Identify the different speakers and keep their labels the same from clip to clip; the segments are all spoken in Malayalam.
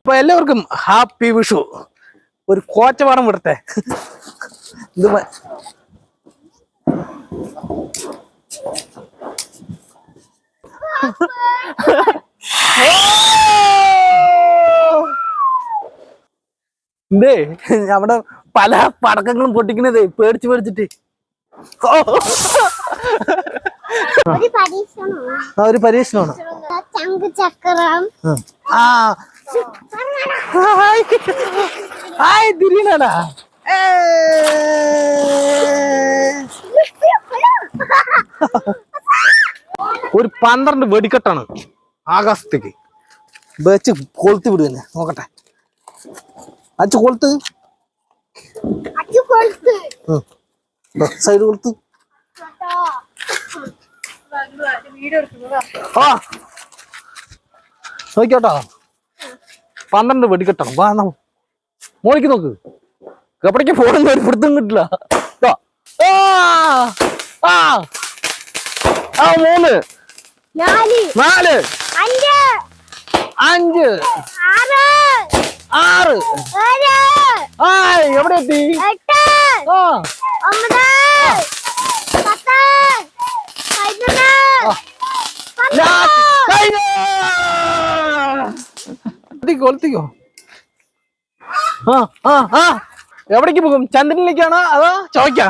Speaker 1: അപ്പൊ എല്ലാവർക്കും ഹാപ്പി വിഷു. ഒരു കോച്ചവാടം വിടട്ടെ. ഇത് ഇതേ അവിടെ പല പടക്കങ്ങളും പൊട്ടിക്കുന്നതേ പേടിച്ച് പേടിച്ചിട്ട്. ഒരു പരീക്ഷണമാണ്. തിരിയണാ ഒരു 12 വെടിക്കെട്ടാണ് ആകാശത്തേക്ക് വെച്ച് കൊളുത്തി വിടുക. നോക്കട്ടെ, അച്ഛ കൊളുത്ത്, സൈഡ് കൊളുത്ത്. ആ നോക്കിയോട്ടോ, 12 വെടിക്കെട്ടാണ്. വാ മോളിക്ക് നോക്ക്. എവിടേക്ക് ഫോണൊന്നും ഒരു പിടുത്തം കിട്ടില്ല. ആ 3 4 5 6 എവിടെ എത്തി? കൊളുത്തിക്കോ. എവിടേക്ക് പോകും? ചന്ദ്രനിലേക്കാണോ അതോ ചോയ്ക്കാ?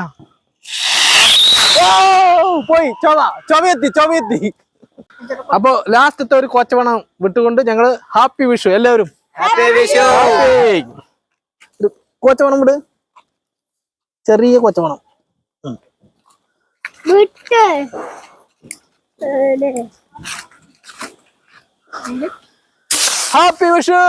Speaker 1: പോയി ചൊവയെത്തി. അപ്പൊ ലാസ്റ്റത്തെ ഒരു കൊച്ചവണം വിട്ടുകൊണ്ട് ഞങ്ങള് ഹാപ്പി വിഷു. എല്ലാവരും കൊച്ചവണം വിട്. ചെറിയ കൊച്ചവണം. ഹാപ്പി വിഷു.